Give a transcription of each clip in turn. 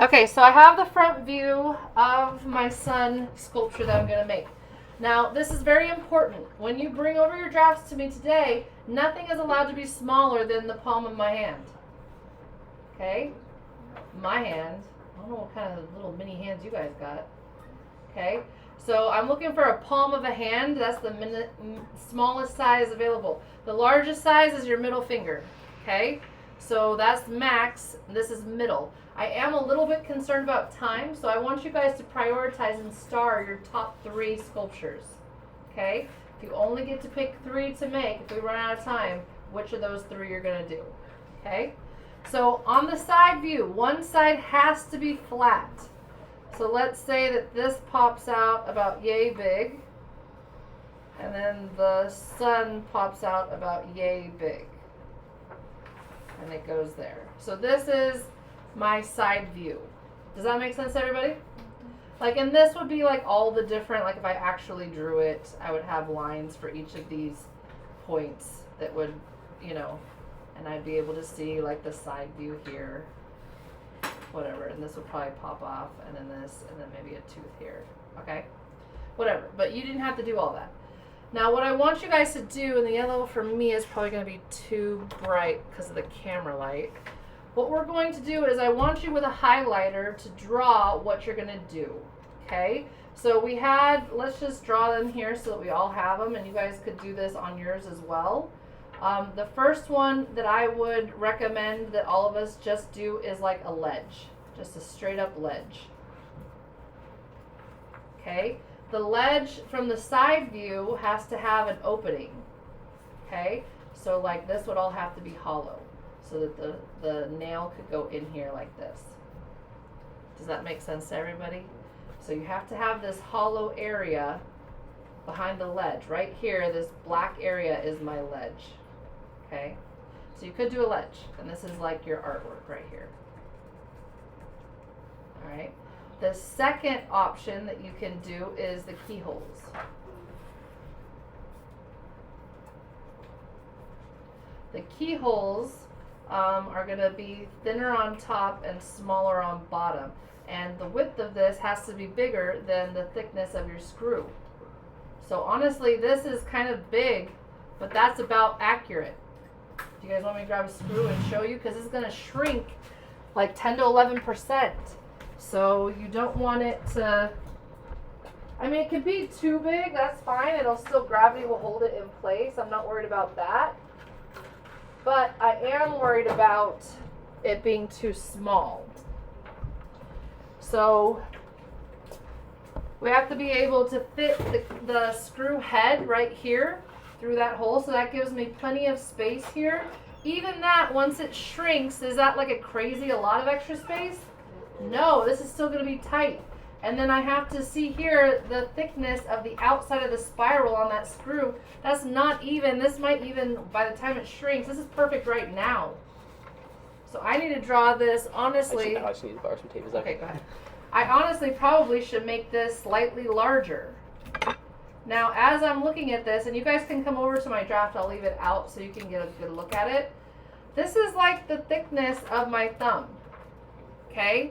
Okay, so I have the front view of my son sculpture that I'm going to make. Now, this is very important. When you bring over your drafts to me today, nothing is allowed to be smaller than the palm of my hand. Okay? My hand. I don't know what kind of little mini hands you guys got. Okay? So I'm looking for a palm of a hand. That's the smallest size available. The largest size is your middle finger. Okay? So that's max. This is middle. I am a little bit concerned about time, so I want you guys to prioritize and star your top 3 sculptures. Okay? If you only get to pick 3 to make, if we run out of time, which of those 3 you're going to do. Okay? So on the side view, one side has to be flat. So let's say that this pops out about yay big, and then the sun pops out about yay big. And it goes there. So this is my side view. Does that make sense to everybody? Like, and this would be like all the different, like if I actually drew it, I would have lines for each of these points that would, you know, and I'd be able to see like the side view here, whatever, and this would probably pop off, and then this, and then maybe a tooth here, okay? Whatever, but you didn't have to do all that. Now what I want you guys to do, and the yellow for me is probably going to be too bright because of the camera light. What we're going to do is I want you with a highlighter to draw what you're going to do, okay? So we had, let's just draw them here so that we all have them, and you guys could do this on yours as well. The first one that I would recommend that all of us just do is like a ledge, just a straight up ledge, okay? The ledge from the side view has to have an opening, okay? So like this would all have to be hollow, so that the nail could go in here like this. Does that make sense to everybody? So you have to have this hollow area behind the ledge. Right here, this black area is my ledge. Okay? So you could do a ledge, and this is like your artwork right here. Alright? The second option that you can do is the keyholes. The keyholes are going to be thinner on top and smaller on bottom. And the width of this has to be bigger than the thickness of your screw. So honestly, this is kind of big, but that's about accurate. Do you guys want me to grab a screw and show you? Because it's going to shrink like 10 to 11%. So you don't want it to, I mean, it could be too big, that's fine. It'll still, gravity will hold it in place. I'm not worried about that. But I am worried about it being too small. So we have to be able to fit the screw head right here through that hole. So that gives me plenty of space here. Even that, once it shrinks, is that like a lot of extra space? No, this is still going to be tight. And then I have to see here the thickness of the outside of the spiral on that screw. That's not even. This might even, by the time it shrinks, this is perfect right now. So I need to draw this, honestly. I just need to borrow some tape. Is that okay? Go ahead. I honestly probably should make this slightly larger. Now, as I'm looking at this, and you guys can come over to my draft, I'll leave it out so you can get a good look at it. This is like the thickness of my thumb. Okay?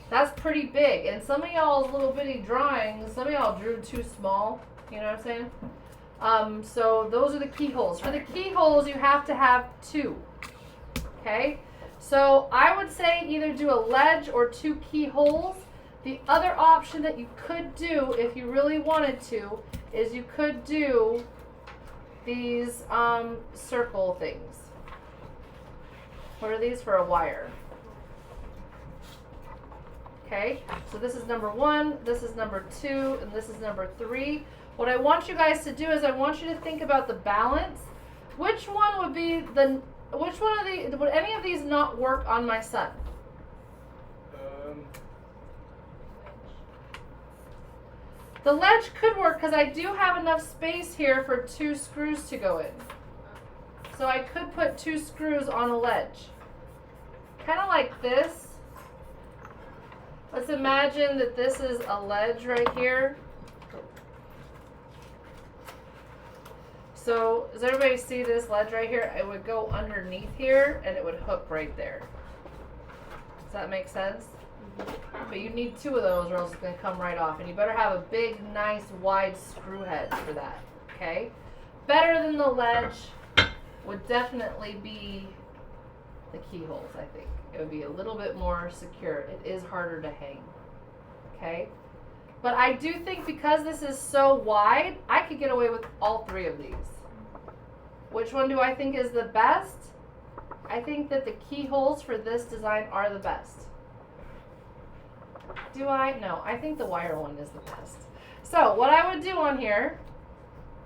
That's pretty big. And some of y'all's little bitty drawings, some of y'all drew too small. You know what I'm saying? So those are the keyholes. For the keyholes, you have to have 2. Okay? So I would say either do a ledge or 2 keyholes. The other option that you could do, if you really wanted to, is you could do these circle things. What are these? For a wire. Okay, so this is number 1, this is number 2, and this is number 3. What I want you guys to do is I want you to think about the balance. Which one would be the, which one of the, would any of these not work on my son? The ledge could work because I do have enough space here for 2 screws to go in. So I could put 2 screws on a ledge. Kind of like this. Let's imagine that this is a ledge right here. So does everybody see this ledge right here? It would go underneath here and it would hook right there. Does that make sense? But you need 2 of those or else it's going to come right off. And you better have a big, nice, wide screw head for that. Okay? Better than the ledge would definitely be the keyholes, I think. It would be a little bit more secure. It is harder to hang. Okay? But I do think because this is so wide, I could get away with all 3 of these. Which one do I think is the best? I think that the keyholes for this design are the best. Do I? No, I think the wire one is the best. So what I would do on here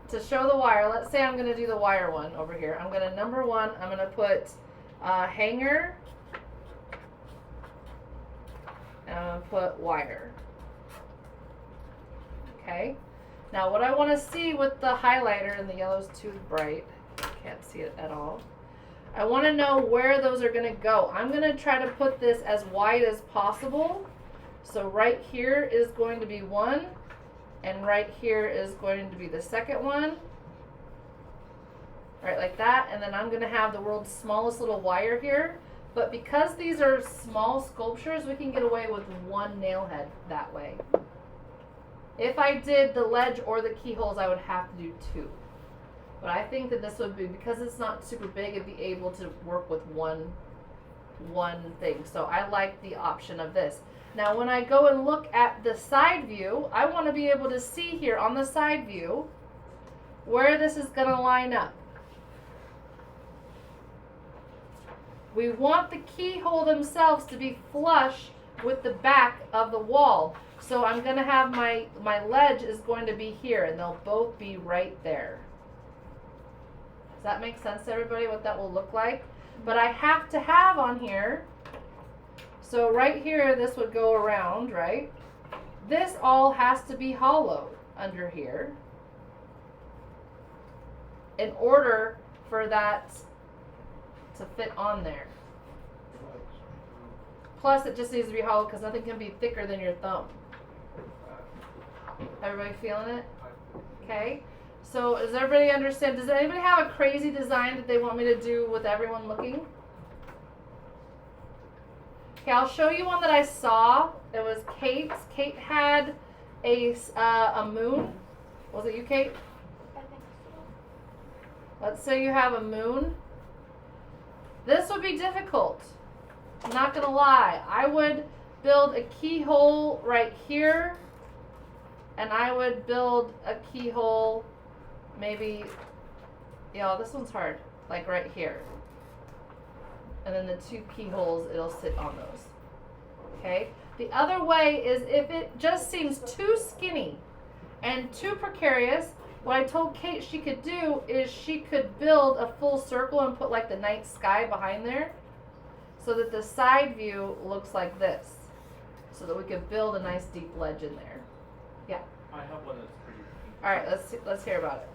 to show the wire, let's say I'm going to do the wire one over here. I'm going to, number 1, I'm going to put hanger, and I'm going to put wire. Okay. Now what I want to see with the highlighter, and the yellow's too bright, can't see it at all. I want to know where those are going to go. I'm going to try to put this as wide as possible. So right here is going to be 1, and right here is going to be the second one. Right, like that. And then I'm going to have the world's smallest little wire here. But because these are small sculptures, we can get away with 1 nail head that way. If I did the ledge or the keyholes, I would have to do 2. But I think that this would be, because it's not super big, it'd be able to work with one thing. So I like the option of this. Now when I go and look at the side view, I want to be able to see here on the side view where this is going to line up. We want the keyhole themselves to be flush with the back of the wall. So I'm going to have my ledge is going to be here, and they'll both be right there. Does that make sense to everybody, what that will look like? But I have to have on here, so right here this would go around, right? This all has to be hollow under here in order for that to fit on there. Plus it just needs to be hollow because nothing can be thicker than your thumb. Everybody feeling it? Okay. So does everybody understand? Does anybody have a crazy design that they want me to do with everyone looking? Okay, I'll show you one that I saw. It was Kate's. Kate had a moon. Was it you, Kate? I think so. Let's say you have a moon. This would be difficult. I'm not going to lie. I would build a keyhole right here. And I would build a keyhole maybe, this one's hard, like right here. And then the 2 keyholes, it'll sit on those. Okay? The other way is if it just seems too skinny and too precarious, what I told Kate she could do is she could build a full circle and put like the night sky behind there so that the side view looks like this. So that we could build a nice deep ledge in there. Yeah. I have one that's pretty. All right, let's hear about it.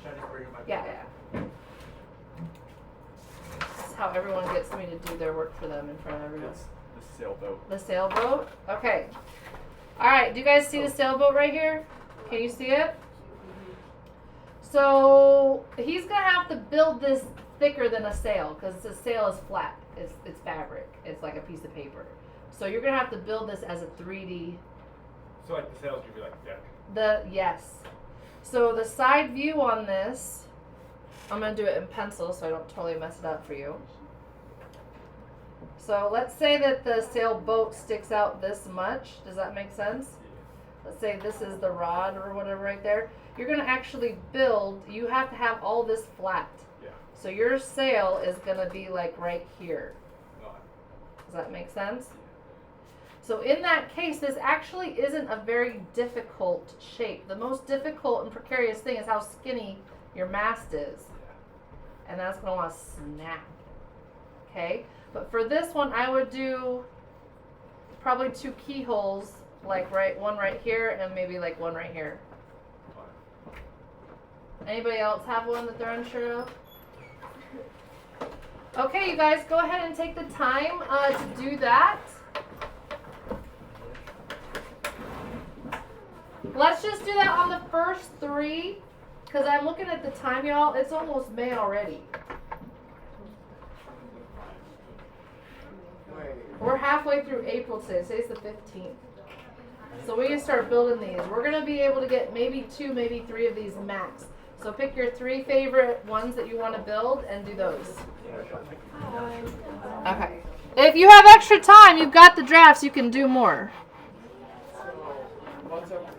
Should I just bring it back? Yeah. This is how everyone gets me to do their work for them in front of everyone. It's the sailboat. The sailboat? Okay. All right, do you guys see the sailboat right here? Can you see it? So he's going to have to build this thicker than a sail because the sail is flat. It's fabric. It's like a piece of paper. So you're going to have to build this as a 3D. So like the sails would be like a deck. Yes. So the side view on this, I'm going to do it in pencil so I don't totally mess it up for you. So let's say that the sailboat sticks out this much. Does that make sense? Let's say this is the rod or whatever right there. You're going to actually build, you have to have all this flat. Yeah. So your sail is going to be like right here. No, Does that make sense? So in that case, this actually isn't a very difficult shape. The most difficult and precarious thing is how skinny your mast is. And that's going to want to snap. Okay? But for this one, I would do probably 2 keyholes, like one right here and maybe like one right here. Anybody else have one that they're unsure of? Okay, you guys, go ahead and take the time to do that. Let's just do that on the first 3, because I'm looking at the time, y'all. It's almost May already. Wait. We're halfway through April today. Today's the 15th. So we can start building these. We're going to be able to get maybe 2, maybe 3 of these max. So pick your 3 favorite ones that you want to build and do those. Okay. If you have extra time, you've got the drafts, you can do more. What's up?